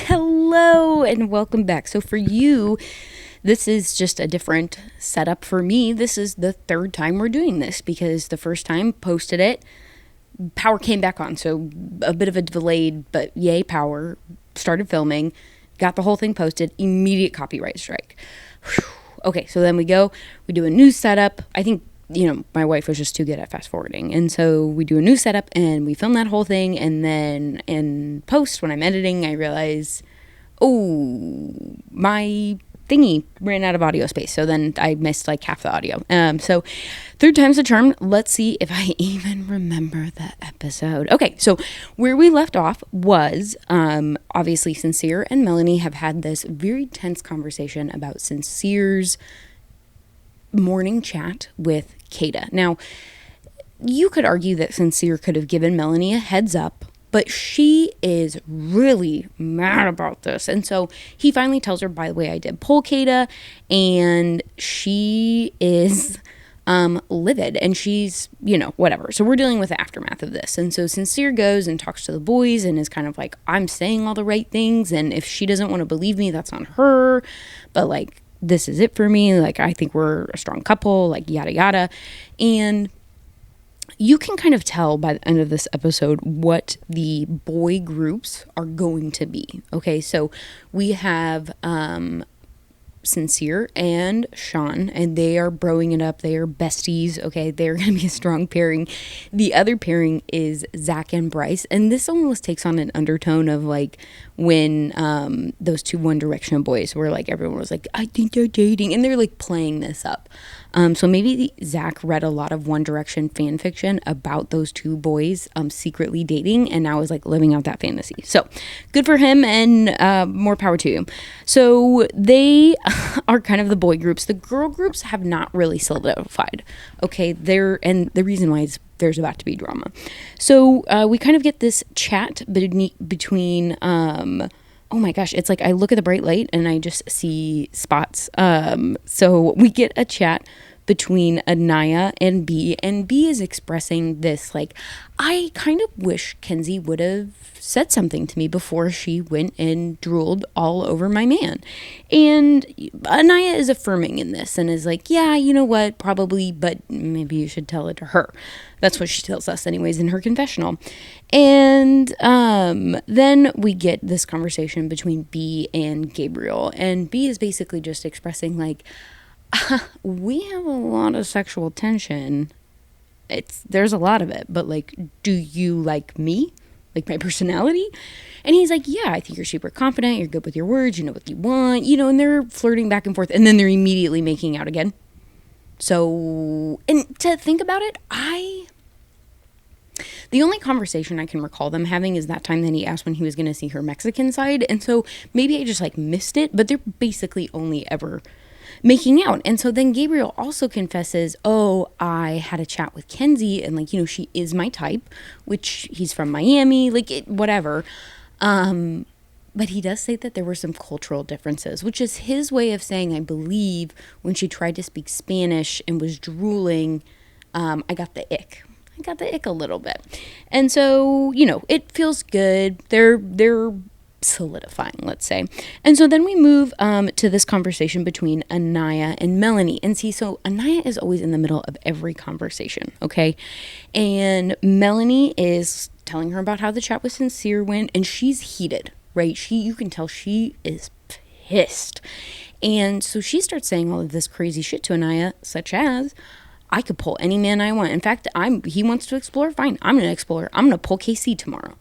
Hello and welcome back. So for you, this is just a different setup. For me, this is the third time we're doing this because the first time posted it, power came back on. So a bit of a delayed, but yay, power. Started filming, got the whole thing posted, immediate copyright strike. Whew. Okay, so then we do a new setup. I think, my wife was just too good at fast forwarding. And so we do a new setup and we film that whole thing. And then in post, when I'm editing, I realize, oh, my thingy ran out of audio space. So then I missed like half the audio. So third time's the charm. Let's see if I even remember the episode. Okay, so where we left off was obviously Sincere and Melanie have had this very tense conversation about Sincere's morning chat with Kata. Now, you could argue that Sincere could have given Melanie a heads up, but she is really mad about this. And so he finally tells her, by the way, I did pull Kata, and she is livid, and she's, whatever. So we're dealing with the aftermath of this. And so Sincere goes and talks to the boys and is kind of like, I'm saying all the right things, and if she doesn't want to believe me, that's on her. But like, this is it for me. Like, I think we're a strong couple, like yada, yada. And you can kind of tell by the end of this episode what the boy groups are going to be. Okay, so we have Sincere and Sean, and they are broing it up. They are besties. Okay, they're going to be a strong pairing. The other pairing is Zach and Bryce, and this almost takes on an undertone of like when those two One Direction boys were like, everyone was like, I think they're dating, and they're like playing this up. So maybe Zach read a lot of One Direction fan fiction about those two boys secretly dating, and now is like living out that fantasy. So good for him, and more power to him. So they are kind of the boy groups. The girl groups have not really solidified. Okay, and the reason why is there's about to be drama. So we kind of get this chat between oh my gosh, it's like I look at the bright light and I just see spots. So we get a chat between Anaya and B is expressing this like, I kind of wish Kenzie would have said something to me before she went and drooled all over my man. And Anaya is affirming in this and is like, yeah, you know what, probably, but maybe you should tell it to her. That's what she tells us anyways in her confessional. And then we get this conversation between B and Gabriel, and B is basically just expressing like, we have a lot of sexual tension. There's a lot of it, but like, do you like me? Like my personality? And he's like, yeah, I think you're super confident. You're good with your words. You know what you want, and they're flirting back and forth, and then they're immediately making out again. So, and to think about it, the only conversation I can recall them having is that time that he asked when he was going to see her Mexican side. And so maybe I just like missed it, but they're basically only ever making out. And so then Gabriel also confesses, oh, I had a chat with Kenzie, and like, she is my type, which he's from Miami, like whatever. But he does say that there were some cultural differences, which is his way of saying, I believe when she tried to speak Spanish and was drooling, I got the ick. I got the ick a little bit. And so, it feels good. They're solidifying, let's say. And so then we move to this conversation between Anaya and Melanie. And see, so Anaya is always in the middle of every conversation, okay? And Melanie is telling her about how the chat with Sincere went, and she's heated, right? You can tell she is pissed. And so she starts saying all of this crazy shit to Anaya, such as, I could pull any man I want. In fact, he wants to explore, fine. I'm going to explore. I'm going to pull KC tomorrow.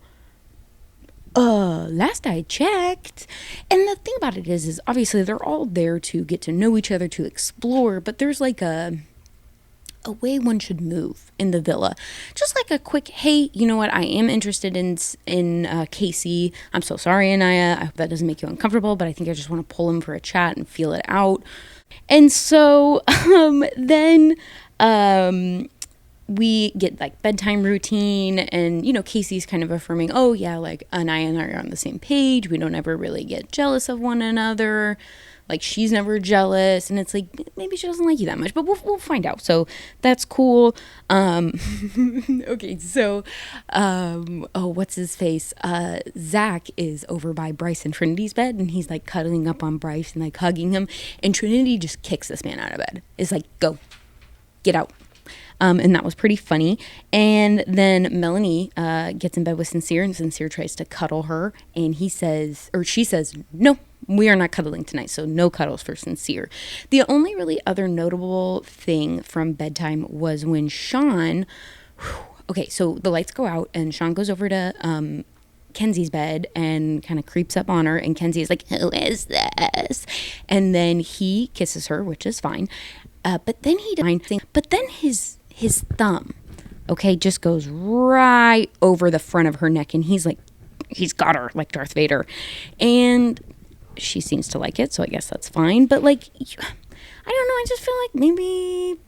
Last I checked. And the thing about it is obviously they're all there to get to know each other, to explore, but there's like a way one should move in the villa. Just like a quick, hey, you know what, I am interested in KC. I'm so sorry, Anaya. I hope that doesn't make you uncomfortable, but I think I just want to pull him for a chat and feel it out. And so then we get like bedtime routine, and Casey's kind of affirming, oh yeah, like Anaya and I are on the same page, we don't ever really get jealous of one another, like she's never jealous, and it's like maybe she doesn't like you that much, but we'll find out. So that's cool. Okay, so oh, what's his face, Zach is over by Bryce and Trinity's bed, and he's like cuddling up on Bryce and like hugging him, and Trinity just kicks this man out of bed. It's like, go, get out. And that was pretty funny. And then Melanie gets in bed with Sincere, and Sincere tries to cuddle her, and she says, no, we are not cuddling tonight, so no cuddles for Sincere. The only really other notable thing from bedtime was when Sean, okay, so the lights go out, and Sean goes over to Kenzie's bed and kind of creeps up on her, and Kenzie is like, who is this? And then he kisses her, which is fine. But then his thumb, okay, just goes right over the front of her neck, and he's got her like Darth Vader, and she seems to like it, so I guess that's fine. But like, I don't know, I just feel like maybe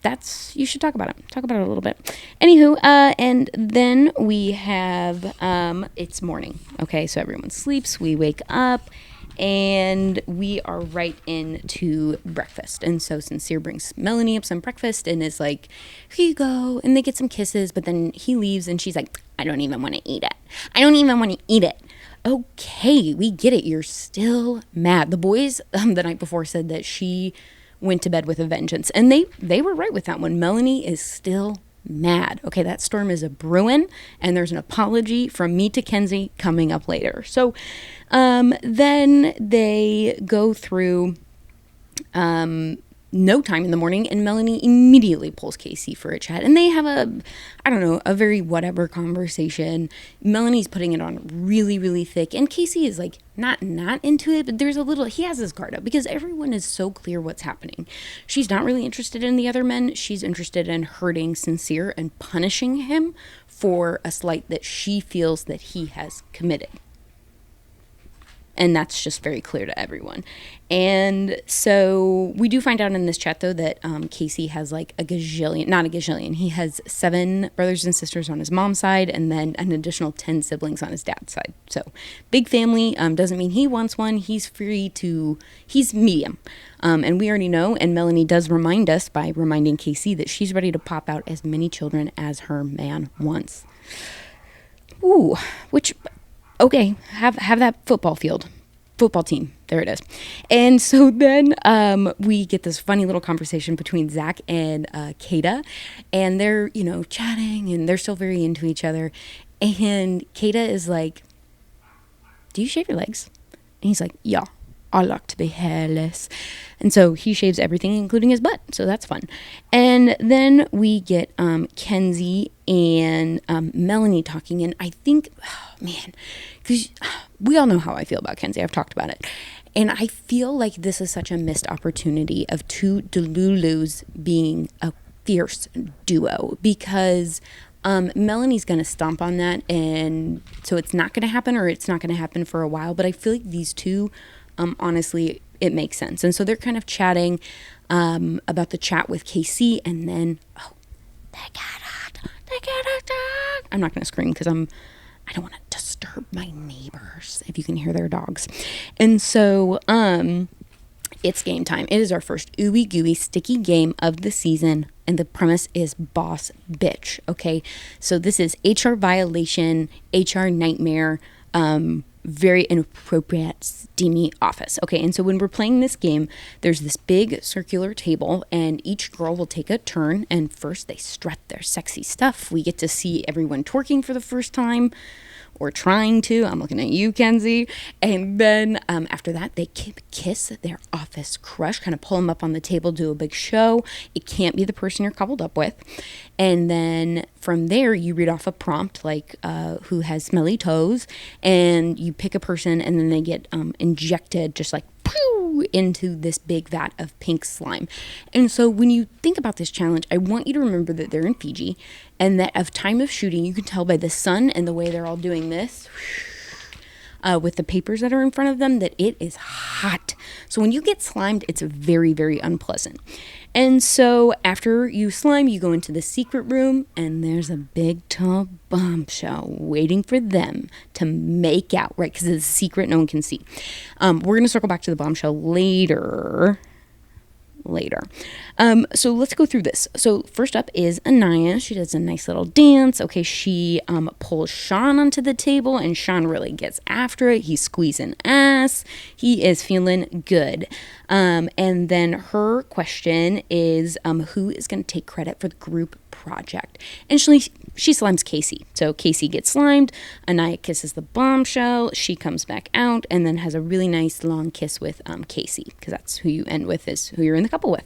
you should talk about it a little bit. Anywho, and then we have it's morning, okay, so everyone sleeps, we wake up, and we are right into breakfast. And so Sincere brings Melanie up some breakfast and is like, here you go. And they get some kisses, but then he leaves and she's like, I don't even want to eat it. Okay, we get it. You're still mad. The boys the night before said that she went to bed with a vengeance. And they were right with that one. Melanie is still mad. Okay, that storm is a brewing, and there's an apology from me to Kenzie coming up later. So then they go through no time in the morning, and Melanie immediately pulls Casey for a chat, and they have a very whatever conversation. Melanie's putting it on really, really thick, and Casey is like not into it, but he has his guard up because everyone is so clear what's happening. She's not really interested in the other men. She's interested in hurting Sincere and punishing him for a slight that she feels that he has committed. And that's just very clear to everyone. And so we do find out in this chat, though, that Casey has like he has 7 brothers and sisters on his mom's side, and then an additional 10 siblings on his dad's side. So big family. Doesn't mean he wants one. He's medium. And we already know, and Melanie does remind us by reminding Casey that she's ready to pop out as many children as her man wants. Ooh, okay, have that football team. There it is. And so then we get this funny little conversation between Zach and Kata, and they're, chatting, and they're still very into each other. And Kata is like, do you shave your legs? And he's like, yeah, I like to be hairless. And so he shaves everything, including his butt. So that's fun. And then we get Kenzie and Melanie talking. And I think, because we all know how I feel about Kenzie. I've talked about it. And I feel like this is such a missed opportunity of 2 Delulus being a fierce duo, because Melanie's going to stomp on that. And so it's not going to happen, or it's not going to happen for a while. But I feel like these two, honestly, it makes sense. And so they're kind of chatting about the chat with KC, and then they get it. I'm not going to scream because I don't want to disturb my neighbors if you can hear their dogs. And so it's game time. It is our first ooey gooey sticky game of the season, and the premise is boss bitch. Okay, so this is HR violation, HR nightmare, very inappropriate, steamy office. Okay, and so when we're playing this game, there's this big circular table, and each girl will take a turn, and first they strut their sexy stuff. We get to see everyone twerking for the first time, or trying to. I'm looking at you, Kenzie. And then after that, they kiss their office crush, kind of pull them up on the table, do a big show. It can't be the person you're coupled up with. And then from there, you read off a prompt like who has smelly toes, and you pick a person, and then they get injected just like poof, into this big vat of pink slime. And so when you think about this challenge, I want you to remember that they're in Fiji, and that of time of shooting, you can tell by the sun and the way they're all doing this. with the papers that are in front of them, that it is hot. So when you get slimed, it's very, very unpleasant. And so after you slime, you go into the secret room, and there's a big, tall bombshell waiting for them to make out, right? Because it's a secret, no one can see. We're going to circle back to the bombshell later. So let's go through this. So first up is Anaya. She does a nice little dance. Okay, she pulls Sean onto the table, and Sean really gets after it. He's squeezing ass. He is feeling good. And then her question is, who is going to take credit for the group project? And she slimes Casey. So Casey gets slimed. Anaya kisses the bombshell. She comes back out and then has a really nice long kiss with Casey, because that's who you end with, is who you're in the couple with.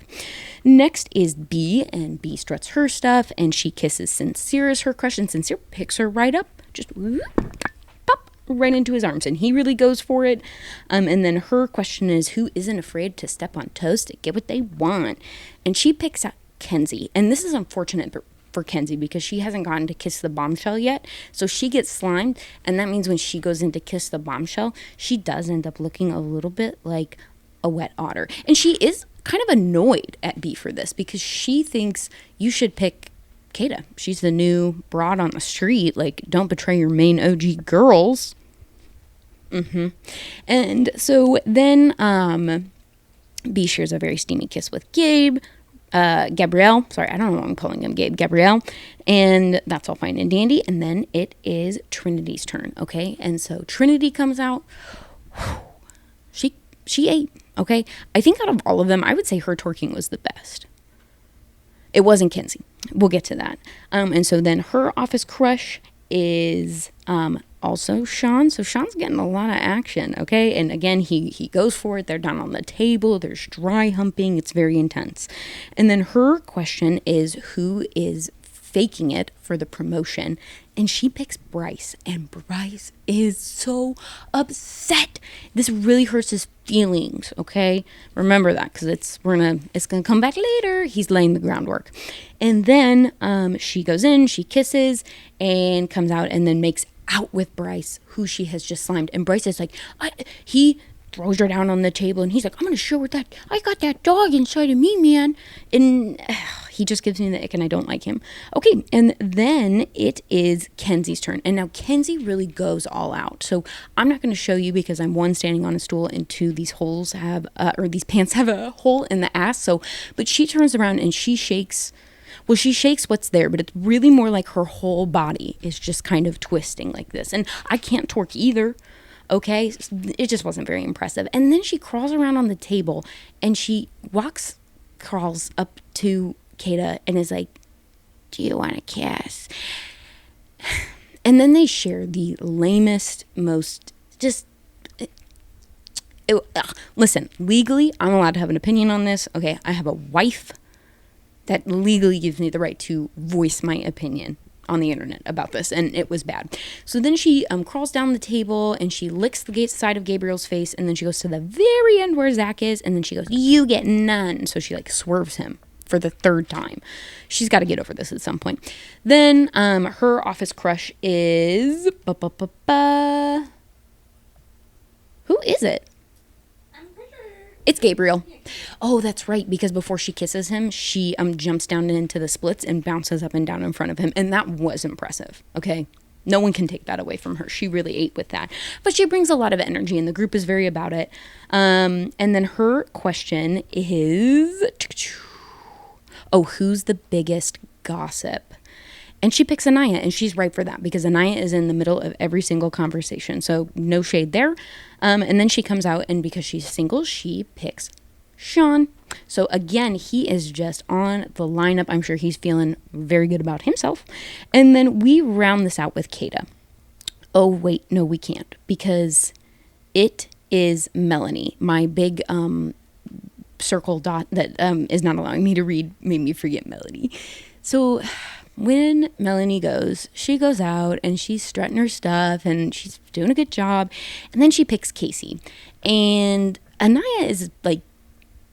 Next is B, and B struts her stuff, and she kisses Sincere as her crush, and Sincere picks her right up, just whoop, pop, right into his arms, and he really goes for it. And then her question is, who isn't afraid to step on toes to get what they want? And she picks out Kenzie, and this is unfortunate for Kenzie because she hasn't gotten to kiss the bombshell yet. So she gets slimed, and that means when she goes in to kiss the bombshell, she does end up looking a little bit like a wet otter. And she is kind of annoyed at B for this because she thinks you should pick Kata. She's the new broad on the street. Like, don't betray your main OG girls. And so then B shares a very steamy kiss with Gabrielle. Sorry, I don't know why I'm calling him Gabe. Gabrielle. And that's all fine and dandy. And then it is Trinity's turn, okay? And so Trinity comes out. She ate, okay? I think out of all of them, I would say her twerking was the best. It wasn't Kenzie. We'll get to that. And so then her office crush is also Sean. So Sean's getting a lot of action, okay? And again, he goes for it. They're down on the table. There's dry humping. It's very intense. And then her question is, who is faking it for the promotion? And she picks Bryce, and Bryce is so upset. This really hurts his feelings, okay? Remember that, because it's gonna come back later. He's laying the groundwork. And then she goes in, she kisses, and comes out, and then makes out with Bryce, who she has just slimed. And Bryce is like, he throws her down on the table, and he's like, I'm gonna show her that I got that dog inside of me, man. And he just gives me the ick, and I don't like him. Okay, and then it is Kenzie's turn. And now Kenzie really goes all out. So I'm not going to show you because I'm one, standing on a stool, and two, these these pants have a hole in the ass. So, but she turns around and she shakes what's there, but it's really more like her whole body is just kind of twisting like this. And I can't twerk either. Okay, it just wasn't very impressive. And then she crawls around on the table, and she crawls up to Kata and is like, do you want to kiss? And then they share the lamest, most just... Listen, legally, I'm allowed to have an opinion on this. Okay, I have a wife that legally gives me the right to voice my opinion on the internet about this, and it was bad. So then she crawls down the table, and she licks the side of Gabriel's face, and then she goes to the very end where Zach is, and then she goes, you get none. So she swerves him for the third time. She's got to get over this at some point. Then her office crush is who is it? It's Gabriel. Oh, that's right, because before she kisses him, she jumps down into the splits and bounces up and down in front of him, and that was impressive, okay? No one can take that away from her. She really ate with that. But she brings a lot of energy, and the group is very about it. And then her question is, who's the biggest gossip? And she picks Anaya, and she's right for that because Anaya is in the middle of every single conversation. So no shade there. And then she comes out, and because she's single, she picks Sean. So again, he is just on the lineup. I'm sure he's feeling very good about himself. And then we round this out with Kata. Oh, wait, no, we can't, because it is Melanie, my big circle dot that is not allowing me to read, made me forget Melanie. So when Melanie goes, she goes out and she's strutting her stuff and she's doing a good job. And then she picks Casey. And Anaya is like,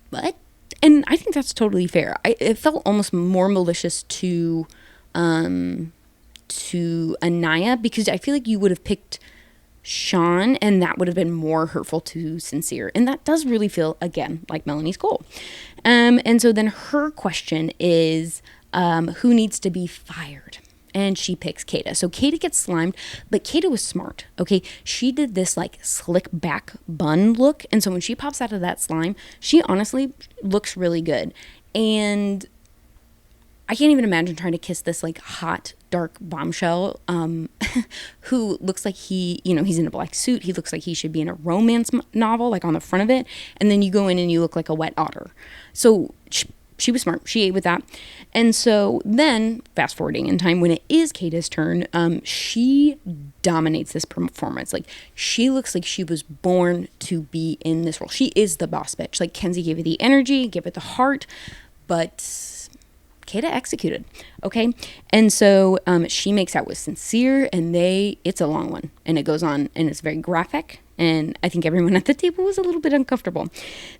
what? And I think that's totally fair. It felt almost more malicious to Anaya because I feel like you would have picked Sean, and that would have been more hurtful to Sincere. And that does really feel, again, like Melanie's goal. And so then her question is, who needs to be fired? And she picks Kata. So Kata gets slimed, but Kata was smart, okay? She did this like slick back bun look. And so when she pops out of that slime, she honestly looks really good. And I can't even imagine trying to kiss this like hot, dark bombshell who looks like he's in a black suit. He looks like he should be in a romance novel, like on the front of it. And then you go in and you look like a wet otter. So she was smart. She ate with that. And so then, fast forwarding in time, when it is Kata's turn, she dominates this performance. Like, she looks like she was born to be in this role. She is the boss bitch. Like, Kenzie gave it the energy, gave it the heart, but Kata executed, okay? And so she makes out with Sincere, and it's a long one, and it goes on, and it's very graphic, and I think everyone at the table was a little bit uncomfortable.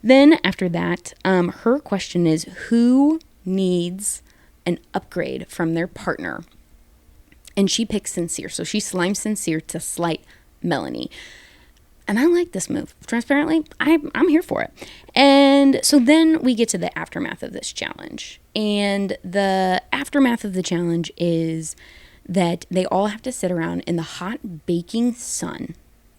Then after that, her question is, who needs an upgrade from their partner? And she picks Sincere, so she slimes Sincere to slight Melanie. And I like this move. Transparently, I'm here for it. And so then we get to the aftermath of this challenge. And the aftermath of the challenge is that they all have to sit around in the hot baking sun,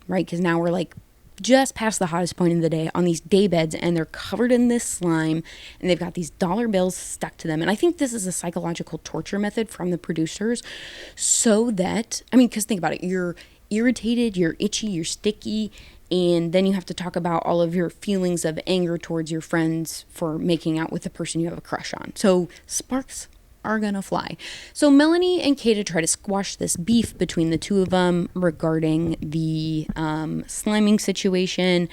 right? Because now we're like just past the hottest point of the day on these day beds, and they're covered in this slime, and they've got these dollar bills stuck to them. And I think this is a psychological torture method from the producers so that, because think about it, you're irritated, you're itchy, you're sticky, and then you have to talk about all of your feelings of anger towards your friends for making out with the person you have a crush on. So sparks are gonna fly. So Melanie and Kata try to squash this beef between the two of them regarding the sliming situation.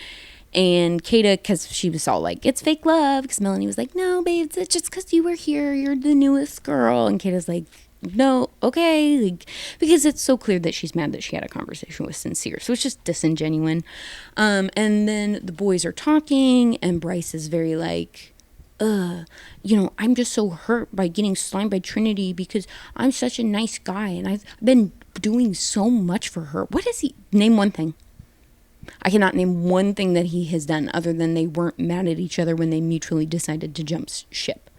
And Kata, because she was all like, it's fake love, because Melanie was like, no, babe, it's just because you were here, you're the newest girl. And Kata's like, no, okay, like, because it's so clear that she's mad that she had a conversation with Sincere, so it's just disingenuine. And then the boys are talking, and Bryce is very like, I'm just so hurt by getting slimed by Trinity because I'm such a nice guy and I've been doing so much for her. What is he? Name one thing. I cannot name one thing that he has done other than they weren't mad at each other when they mutually decided to jump ship.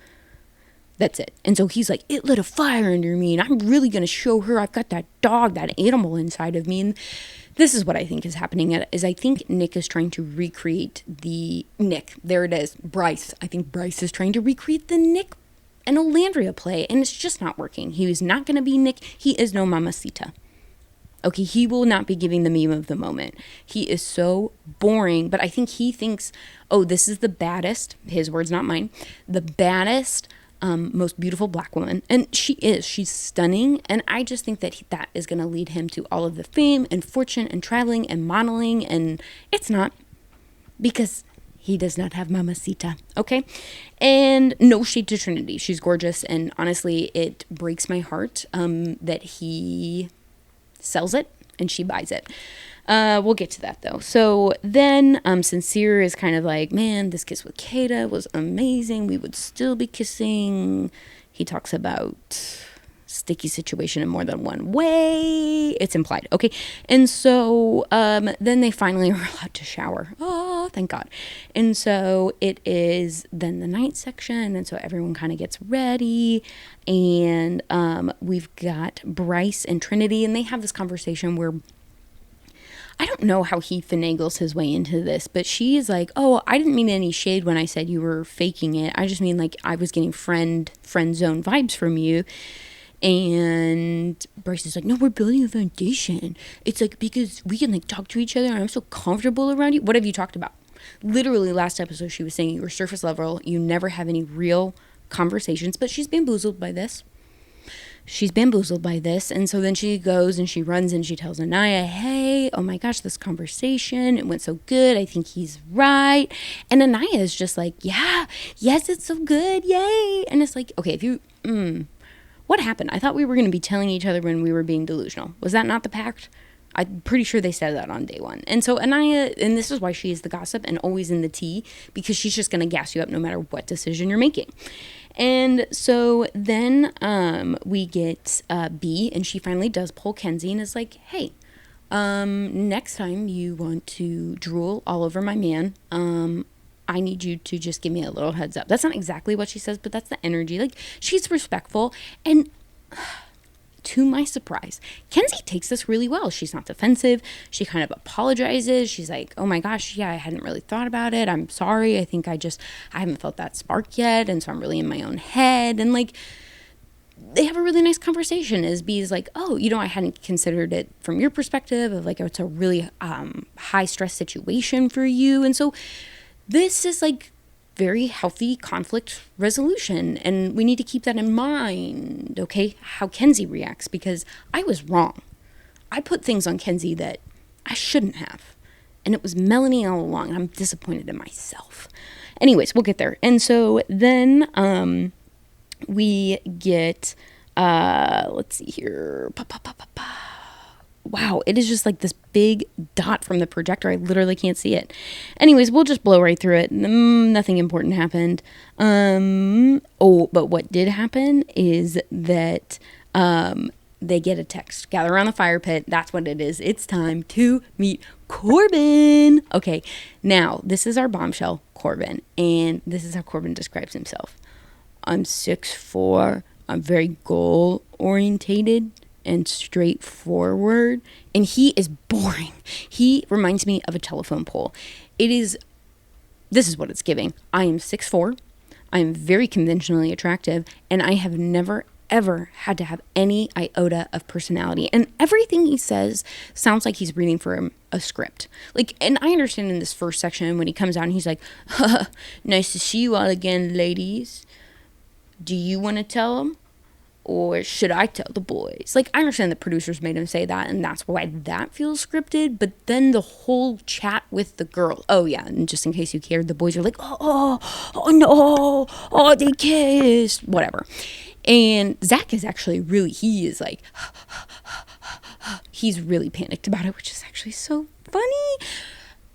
That's it. And so he's like, it lit a fire under me, and I'm really going to show her I've got that dog, that animal inside of me. And this is what I think is happening, is I think Nick is trying to recreate there it is, Bryce. I think Bryce is trying to recreate the Nick and Olandria play, and it's just not working. He is not going to be Nick. He is no Mamacita. Okay, he will not be giving the meme of the moment. He is so boring, but I think he thinks, oh, this is the baddest, his words, not mine, the baddest, most beautiful black woman. And she's stunning. And I just think that that is going to lead him to all of the fame and fortune and traveling and modeling. And it's not, because he does not have Mamacita. Okay. And no shade to Trinity. She's gorgeous. And honestly, it breaks my heart, that he sells it and she buys it. We'll get to that though. So then Sincere is kind of like, man, this kiss with Kata was amazing. We would still be kissing. He talks about sticky situation in more than one way. It's implied. Okay. And so then they finally are allowed to shower. Oh, thank God. And so it is then the night section. And so everyone kind of gets ready. And we've got Bryce and Trinity, and they have this conversation where I don't know how he finagles his way into this, but she's like, oh, I didn't mean any shade when I said you were faking it. I just mean like I was getting friend zone vibes from you. And Bryce is like, no, we're building a foundation. It's like, because we can like talk to each other and I'm so comfortable around you. What have you talked about? Literally last episode, she was saying you were surface level. You never have any real conversations, but she's bamboozled by this. And so then she goes and she runs and she tells Anaya, hey, oh my gosh, this conversation, it went so good. I think he's right. And Anaya is just like, yes, it's so good. Yay. And it's like, okay, what happened? I thought we were going to be telling each other when we were being delusional. Was that not the pact? I'm pretty sure they said that on day one. And so Anaya, and this is why she is the gossip and always in the tea, because she's just going to gas you up no matter what decision you're making. And so then we get B, and she finally does pull Kenzie and is like, hey, Next time you want to drool all over my man, I need you to just give me a little heads up. That's not exactly what she says, but that's the energy. Like, she's respectful. And to my surprise, Kenzie takes this really well. She's not defensive. She kind of apologizes. She's like, oh my gosh, yeah, I hadn't really thought about it. I'm sorry. I think I haven't felt that spark yet. And so I'm really in my own head. And like, they have a really nice conversation as B is like, oh, I hadn't considered it from your perspective of like, it's a really high stress situation for you. And so this is like very healthy conflict resolution. And we need to keep that in mind, okay? How Kenzie reacts, because I was wrong. I put things on Kenzie that I shouldn't have. And it was Melanie all along. I'm disappointed in myself. Anyways, we'll get there. And so then we get, let's see here. Wow, it is just like this big dot from the projector. I literally can't see it. Anyways, we'll just blow right through it. Nothing important happened. But what did happen is that they get a text. Gather around the fire pit. That's what it is. It's time to meet Corbin. Okay, now this is our bombshell, Corbin. And this is how Corbin describes himself. I'm 6'4". I'm very goal orientated and straightforward, and he is boring. He reminds me of a telephone pole. This is what it's giving. I am 6'4". I am very conventionally attractive, and I have never ever had to have any iota of personality. And everything he says sounds like he's reading from a script. Like, and I understand in this first section when he comes out and he's like, nice to see you all again, ladies. Do you want to tell them? Or should I tell the boys? Like, I understand the producers made him say that, and that's why that feels scripted. But then the whole chat with the girl. Oh, yeah, and just in case you cared, the boys are like, oh no, oh, they kissed, whatever. And Zach is actually he's like, he's really panicked about it, which is actually so funny.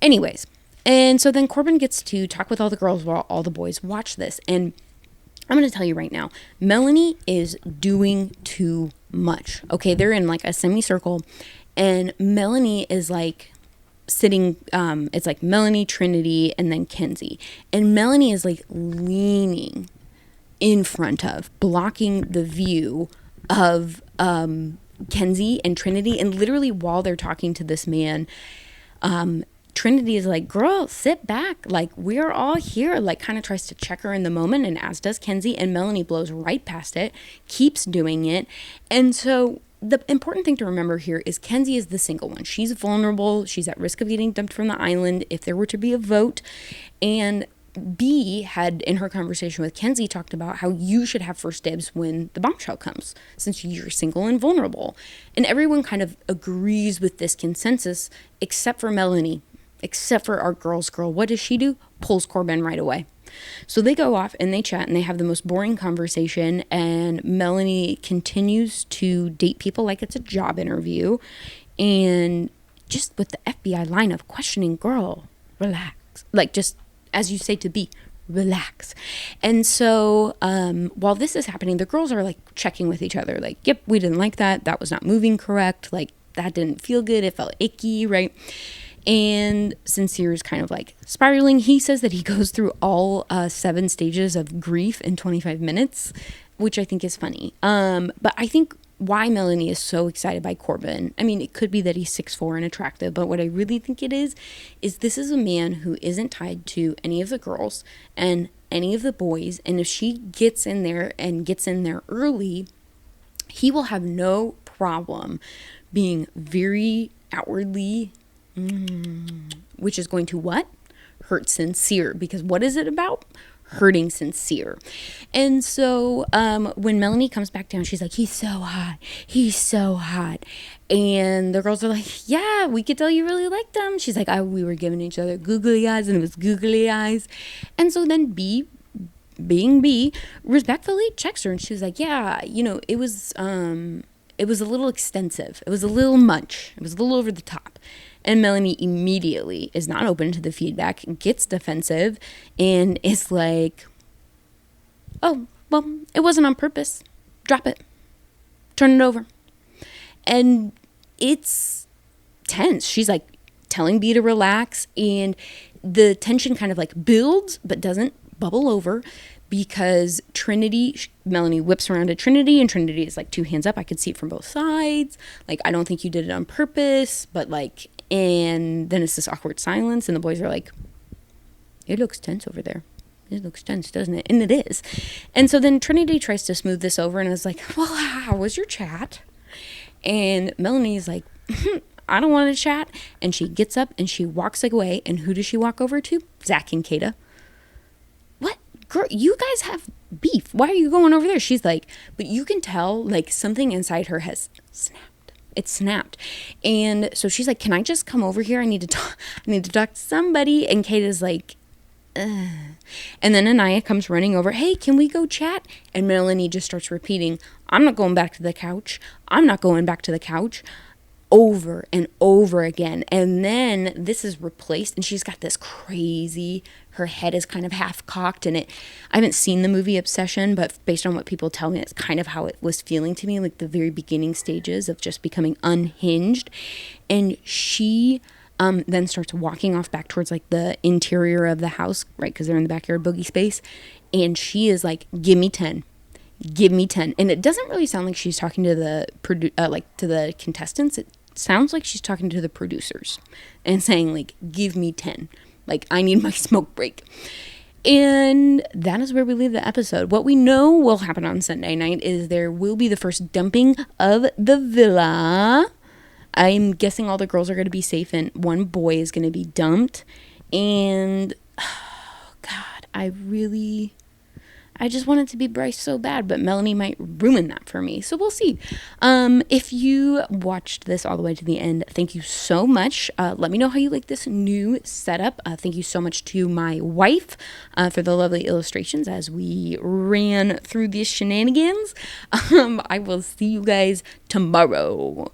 Anyways, and so then Corbin gets to talk with all the girls while all the boys watch this. And I'm going to tell you right now, Melanie is doing too much. Okay, they're in like a semicircle, and Melanie is like sitting, it's like Melanie, Trinity, and then Kenzie. And Melanie is like leaning in front of, blocking the view of Kenzie and Trinity. And literally while they're talking to this man, Trinity is like, girl, sit back. Like, we're all here. Like, kind of tries to check her in the moment, and as does Kenzie. And Melanie blows right past it, keeps doing it. And so the important thing to remember here is Kenzie is the single one. She's vulnerable. She's at risk of getting dumped from the island if there were to be a vote. And B had, in her conversation with Kenzie, talked about how you should have first dibs when the bombshell comes, since you're single and vulnerable. And everyone kind of agrees with this consensus, except for Melanie. Except for our girl's girl. What does she do? Pulls Corbin right away. So they go off and they chat and they have the most boring conversation, and Melanie continues to date people like it's a job interview, and just with the FBI line of questioning, girl, relax. Like, just as you say to B, relax. And so while this is happening, the girls are like checking with each other, like, yep, we didn't like that. That was not moving correct. Like, that didn't feel good. It felt icky, right? And Sincere is kind of like spiraling. He says that he goes through all 7 stages of grief in 25 minutes, which I think is funny. But I think why Melanie is so excited by Corbin, I mean, it could be that he's 6'4" and attractive, but what I really think it is this is a man who isn't tied to any of the girls and any of the boys. And if she gets in there and gets in there early, he will have no problem being very outwardly which is going to what? Hurt Sincere. Because what is it about? Hurting Sincere. And so when Melanie comes back down, she's like, he's so hot. He's so hot. And the girls are like, yeah, we could tell you really liked him. She's like, we were giving each other googly eyes, and it was googly eyes. And so then B, being B, respectfully checks her, and she was like, yeah, it was a little extensive. It was a little much. It was a little over the top. And Melanie immediately is not open to the feedback, gets defensive, and is like, oh, well, it wasn't on purpose. Drop it. Turn it over. And it's tense. She's like telling B to relax, and the tension kind of like builds but doesn't bubble over because Melanie whips around to Trinity, and Trinity is like 2 hands up. I could see it from both sides. Like, I don't think you did it on purpose, but like, and then it's this awkward silence, and the boys are like, it looks tense over there. It looks tense, doesn't it? And it is. And so then Trinity tries to smooth this over and is like, well, how was your chat? And Melanie's like, I don't want to chat. And she gets up and she walks away. And who does she walk over to? Zach and Kata. What? Girl, you guys have beef. Why are you going over there? She's like, but you can tell like something inside her has snapped. It snapped. And so she's like, can I just come over here? I need to talk to somebody. And Kata's like, ugh. And then Anaya comes running over. Hey, can we go chat? And Melanie just starts repeating, I'm not going back to the couch. I'm not going back to the couch. Over and over again. And then this is replaced, and she's got this crazy, her head is kind of half cocked, and I haven't seen the movie Obsession, but based on what people tell me, it's kind of how it was feeling to me, like the very beginning stages of just becoming unhinged. And she then starts walking off back towards like the interior of the house, right? Because they're in the backyard boogie space. And she is like, give me 10. Give me 10. And it doesn't really sound like she's talking to the to the contestants. It sounds like she's talking to the producers and saying like, give me 10. Like, I need my smoke break. And that is where we leave the episode. What we know will happen on Sunday night is there will be the first dumping of the villa. I'm guessing all the girls are going to be safe and one boy is going to be dumped. And, oh God, I just want it to be Bryce so bad, but Melanie might ruin that for me. So we'll see. If you watched this all the way to the end, thank you so much. Let me know how you like this new setup. Thank you so much to my wife for the lovely illustrations as we ran through these shenanigans. I will see you guys tomorrow.